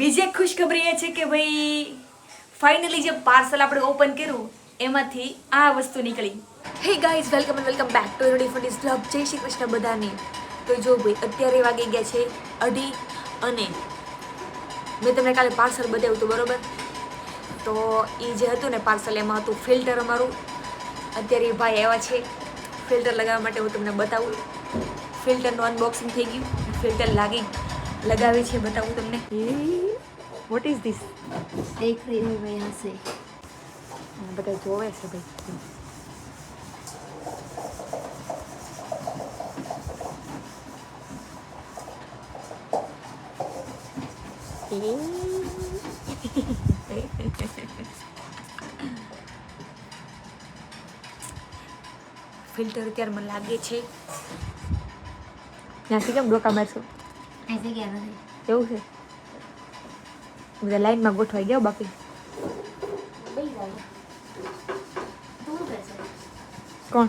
બીજી એક ખુશખબરી એ છે કે ભાઈ ફાઇનલી જે પાર્સલ આપણે ઓપન કર્યું એમાંથી આ વસ્તુ નીકળી. Hey guys, welcome and welcome back to your different club. જય શ્રી કૃષ્ણ બધાને. તો જો ભાઈ અત્યારે વાગી ગયા છે 2:30 અને મેં તમને કાલે પાર્સલ બતાવ્યું હતું બરોબર. તો એ જે હતું ને પાર્સલ એમાં હતું ફિલ્ટર અમારું. અત્યારે એ ભાઈ આવ્યા છે ફિલ્ટર લગાવવા માટે. હું તમને બતાવું. ફિલ્ટરનું અનબોક્સિંગ થઈ ગયું. ફિલ્ટર લગાવી છે, બતાવું તમને. What is this? देख रही हूँ मैं यहाँ से. બધા જોવે છે ભાઈ. ફિલ્ટર અત્યારે મને લાગે છે ત્યાંથી કેમ ડોકા મારશું ऐसे क्या नहीं. એવું છે. બધા લાઈનમાં ગોઠવાઈ ગયા બાકી. કોણ?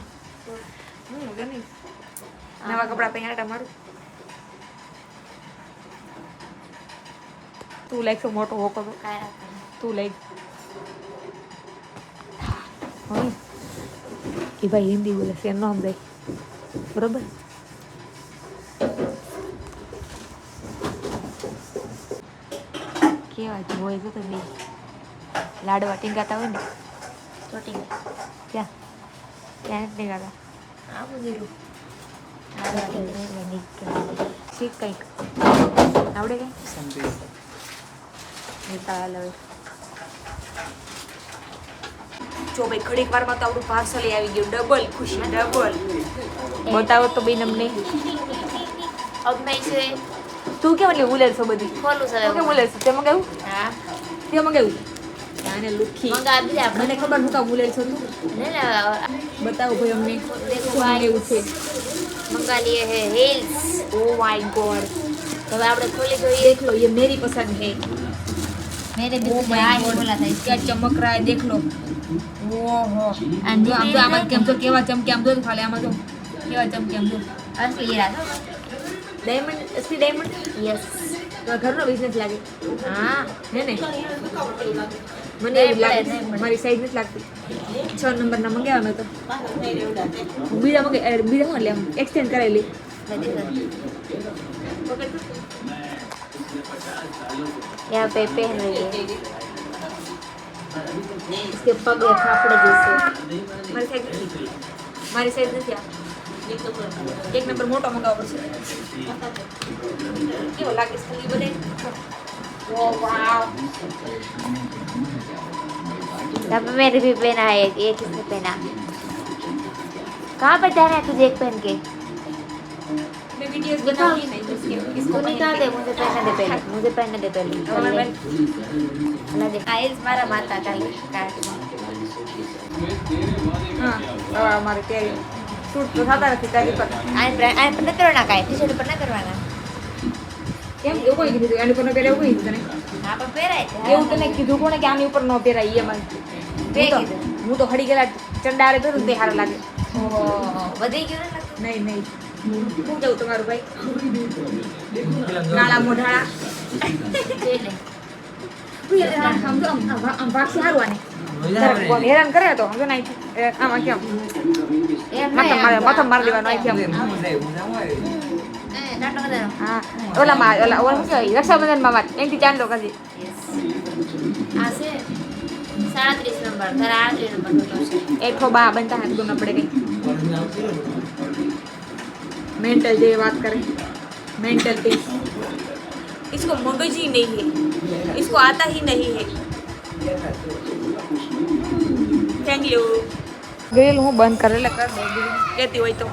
નવા કપડા પહેરાટા મારું. તું લાઈક મોટો હોકો તો તું લાઈક. એ ભાઈ હિન્દી બોલે છે, એમ ન સમજાય બરોબર. કેવા જ હોય તો બે લાડવા ટીંગાતા હોય ને छोटी ત્યાં ત્યાં જ ટીંગાતા. आप मुझे શીખ કંઈક આવડે કઈ જો ભાઈ ઘડીક વારમાં તો આપણું પાર્સલ આવી ગયું. ડબલ ખુશી, ડબલ. બતાવો તો બેન અમને. अब मैं इसे તું કેમ એટલે ઉલેર છો બધી? खोलूँ सर. તું કેમ ઉલેર છો? તે મંગાવ્યું? हाँ તે મંગાવ્યું? આને લુખી. मंगा भी आप મને ખબર હું કામ ઉલેર છો તું. नहीं ना. બતાવો ભાઈ અમને देखो શું भाई મંગાવ્યું છે. मंगा लिए हैं हील्स. Oh my God. तो अब आपने खोली जो ये देख लो ये मेरी पसंद है. मेरे ओ भी माय आज गॉड बोला था क्या इसका. चमक रहा है देख लो. ओहो And જો આમ તો આમાં કેમ જો કેવા ચમકે આમ જો ખાલી આમાં જો કેવા ચમકે આમ જો. असली ये रहा. ડાયમંડ અસલી ડાયમંડ यस. તો ઘરનો બિઝનેસ લાગે हाँ હે ને. મને એવું લાગે છે. મારી સાઈઝ નથી લાગતી. 6 નંબરના મંગાવ્યા મેં તો. બીજા બીજા શું એટલે એક્સચેન્જ કરાવેલી. यहाँ पे पहन रही है. इसके पग है फाफड़े जैसे. મારી સાઈઝ નથી આ. એક નંબર મોટો મંગાવવો પડશે. કેવો લાગે છે ખાલી બધે. ઓ વાવ. यहाँ पे मैंने भी पहना है. ये किसने पहना? कहाँ पे जाना है तुझे एक पहन के? मैं वीडियोस बनाऊंगी नहीं तो इसको तू निकाल दे. मुझे पहनने दे पहले. मुझे पहनने दे पहले. अल्लाह दे. आइज मारा माता काली काट. हाँ और हमारे तेरे सूट तो થતા નથી તારી પર. आइन पर न करवाना का है. टी शर्ट पर न करवाना. કેમ એવું કોઈ કીધું? આની પર ન પહેરાય એવું કોઈ કીધું તને? हाँ पर पहराए थे. એવું તને કીધું કોણે કે આની ઉપર ન પહેરાય? એ મને બે હું તો- કીધું. હું તો હડી ગયેલા ચંડારે પહેરું તે સારું લાગે. ओह बधाई क्यों ना लगती? નહીં નહીં શું કેવું તમારું ભાઈ? કાળા મોઢાળા ये ले. આમ તો આમ વાક્ષી સારું આને હેરાન કરે તો સમજો ને આમાં કેમ ये માથા મારી દેવાનો અહીંથી આમ. नाटक कर रहा. હા ઓલા શું કહેવાય રક્ષાબંધનમાં વાત એનથી ચાંદલો કરજે. यहाँ से 37 नंबर. तेरा 38 नंबर होता है. એઠો બા બનતા હાથ દો પડે કઈ मेंटल जे बात करें मेंटल पीस. इसको मगज ही नहीं है, इसको आता ही नहीं है. Thank you. ગયેલ હું બંધ કરેલા કર દે કહેતી હોય તો.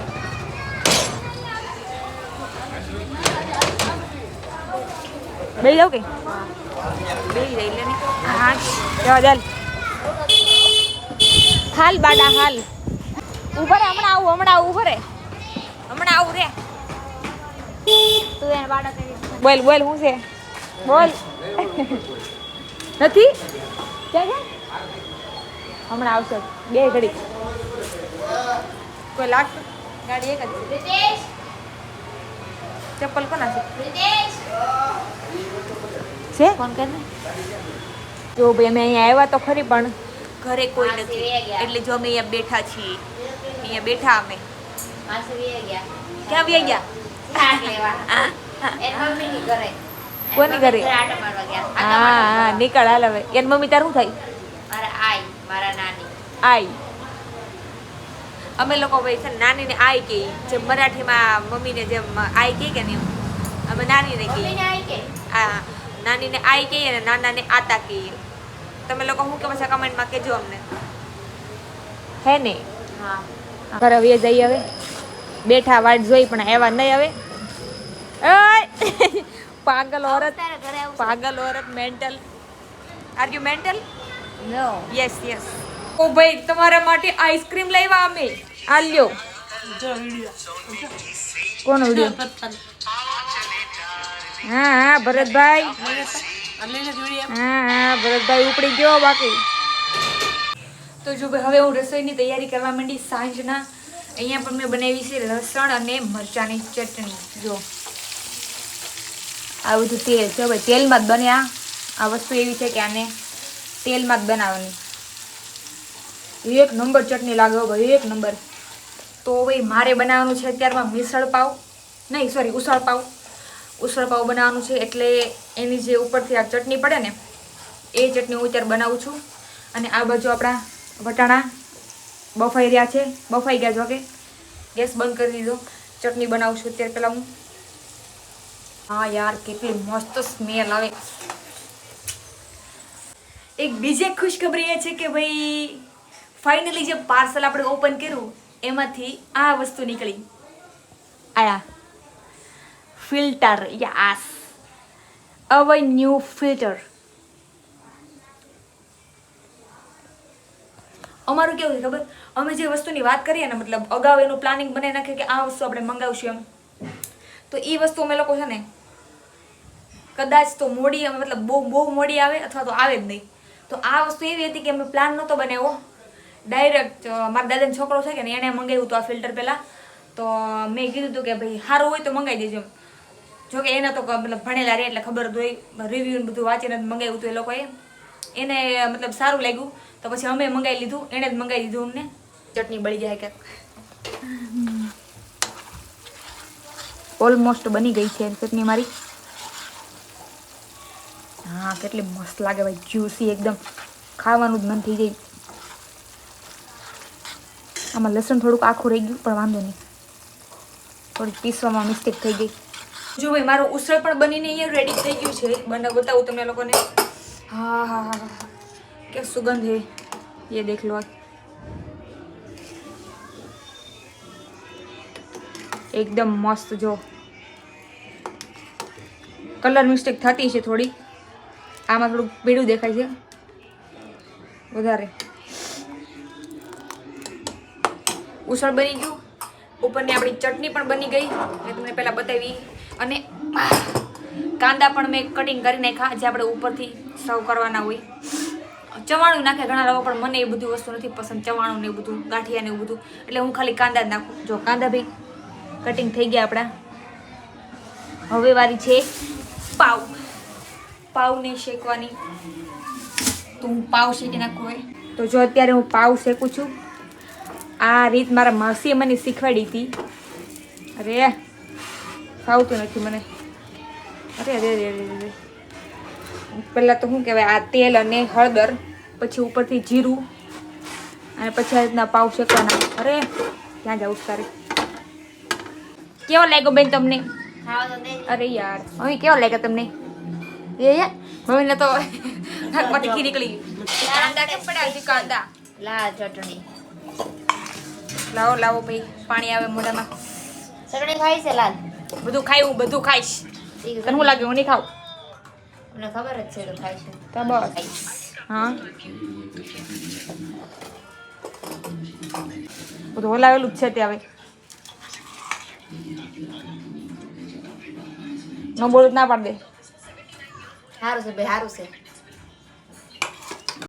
બે જાવ કે બે જઈ લે ને. હા જવા ચાલ હાલ બાડા હાલ. ઉભા રે હમણાં આવું ઉભા રે હમણાં આવું રે. तू यार बाड़ा कर. બોલ બોલ શું છે બોલ. નથી ક્યાં છે? હમણાં આવશે બે ઘડી. કોઈ લાગતું ગાડી એક જ છે. रितेश चप्पल कोणाची? रितेश છે ફોન કરને. જો ભાઈ અમે અહીંયા આવ્યા તો ખરી પણ ઘરે કોઈ માસી નથી વયા ગયા. એટલે જો અમે અહીંયા બેઠા છીએ અહીંયા બેઠા અમે માસી વયા ગયા. ક્યાં વ્યા ગયા શાક લેવા. એની મમ્મીની ઘરે. કોની ઘરે? આટો મારવા ગયા. હા હા નીકળ હાલ હવે એની મમ્મી તારું શું થાય મારા નાની. આઈ અમે લોકો ભાઈ છે ને નાનીને આઈ કહીએ જેમ મરાઠીમાં મમ્મીને જેમ આઈ કહે કે નહીં અમે નાનીને કહીએ મમ્મીને આઈ કે? આ નાનીને આઈ કહીએ ને નાનાને આતા કહીએ તમે લોકો શું કે પછી કમેન્ટમાં કહેજો અમને હે ને હા. ઘરે હવે જઈ હવે બેઠા વાટ જોઈ પણ આવ્યા નહીં હવે ઓય પાગલ ઓરત તારા ઘરે આવું છે? પાગલ ઓરત mental are you mental No. Yes yes ઓ ભાઈ તમારા માટે આઈસ્ક્રીમ લાવ્યા અમે આ લ્યો કોનો વિડિયો હા હા ભરતભાઈ હા ભરતભાઈ ઉપડી ગયો બાકી તો જો ભાઈ હવે હું રસોઈની તૈયારી કરવા માંડી સાંજના અહીંયા પણ મેં બનાવી છે લસણ અને મરચાંની ચટણી જો આ બધું તેલ છે ભાઈ તેલમાં જ બને આ વસ્તુ એવી છે કે આને તેલમાં જ બનાવવાની એક નંબર ચટણી લાગે ભાઈ એક નંબર તો ભાઈ મારે બનાવવાનું છે અત્યારમાં મિસળ પાવ નહીં સોરી ઉસળ પાવ બનાવવાનું છે એટલે એની જે ઉપરથી આ ચટણી પડે ને એ ચટણી હું અત્યારે બનાવું છું અને આ બાજુ આપણા વટાણા બફાઈ રહ્યા છે બફાઈ ગયા જો કે ગેસ બંધ કરી દીધો ચટણી બનાવું છું અત્યારે પહેલાં હું હા યાર કેટલી મસ્ત સ્મેલ આવે એક બીજી ખુશખબરી એ છે કે ભાઈ ફાઇનલી જે પાર્સલ આપણે ઓપન કર્યું એમાંથી આ વસ્તુ નીકળી આયા filter yes our new filter અમારું કેવું છે ખબર અમે જે વસ્તુની વાત કરીએ ને મતલબ અગાઉ એનું પ્લાનિંગ બનાવી નાખીએ કે આ વસ્તુ આપણે મંગાવશું એમ તો એ વસ્તુ અમે લોકો છે ને કદાચ તો મોડી મતલબ બહુ મોડી આવે અથવા તો આવે જ નહીં તો આ વસ્તુ એવી હતી કે અમે પ્લાન નહોતો બનાવ્યો ડાયરેક્ટ મારા દાદાનો છોકરો છે કે ને એણે મંગાવ્યું હતું આ ફિલ્ટર પહેલાં તો મેં કીધું હતું કે ભાઈ સારું હોય તો મંગાવી દેજો જોકે એને તો મતલબ ભણેલા રહે એટલે ખબર જ હોય રિવ્યુ બધું વાંચીને જ મંગાવ્યું હતું એ લોકોએ એને મતલબ સારું લાગ્યું તો પછી અમે મંગાવી લીધું એણે જ મંગાવી દીધું અમને ચટણી બળી જાય ક્યાંક ઓલમોસ્ટ બની ગઈ છે ચટણી મારી હા કેટલી મસ્ત લાગે ભાઈ જ્યુસી એકદમ ખાવાનું જ મન થઈ જાય આમાં લસણ થોડુંક આખું રહી ગયું પણ વાંધો નહીં થોડીક પીસવામાં મિસ્ટેક થઈ ગઈ જો ભાઈ મારું ઉસળ પણ બનીને અહીંયા રેડી થઈ ગયું છે બતાવું તમને લોકોને હા હા હા હા क्या सुगंध है ये देख लो एकदम मस्त जो कलर मिस्टेक थती है थोड़ी आमा थोड़ું પીળું દેખાય છે વધારે ઉસળ બની ગયું ઉપરની આપણી ચટણી પણ બની ગઈ મેં તમને પહેલા બતાવી અને કાંદા પણ મેં કટિંગ કરી નાખ્યા જે આપણે ઉપરથી સર્વ કરવાના હોય ચવાણું નાખે ઘણા લોકો પણ મને એ બધી વસ્તુ નથી પસંદ ચવાણું ને એવું બધું ગાંઠિયા ને એવું બધું એટલે હું ખાલી કાંદા જ નાખું જો કાંદા ભાઈ કટિંગ થઈ ગયા આપણા હવે વારી છે પાવને શેકવાની તો હું પાવ શેકી નાખું હોય તો જો અત્યારે હું પાવ શેકું છું આ રીત મારા માસીએ મને શીખવાડી હતી અરે ફાવતું નથી મને અરે અરે અરે અરે પહેલાં તો શું કહેવાય આ તેલ અને હળદર પછી ઉપરથી જીરું અને પછી આ રીતના પાવ શેકવાના અરે ક્યાં જાઉં તારે કેવો લાગ્યો બેન તમને અરે યાર મમ્મી કેવો લાગ્યો તમને એ યાર મમ્મીને તો નાકમાંથી ઘી નીકળી ગયું કાંદા કેમ પડ્યા છે કાંદા લાલ ચટણી લાવો લાવો ભાઈ પાણી આવે મોઢામાં ચટણી ખાઈ છે લાલ બધું ખાઈ હું બધું ખાઈશ તને શું લાગે હું નહીં ખાઉં મને ખબર જ છે તો ખાઈ છે તો બસ હા બધું હલાવેલું જ છે તે હવે ન બોલું ના પાડ દે સારું છે ભાઈ સારું છે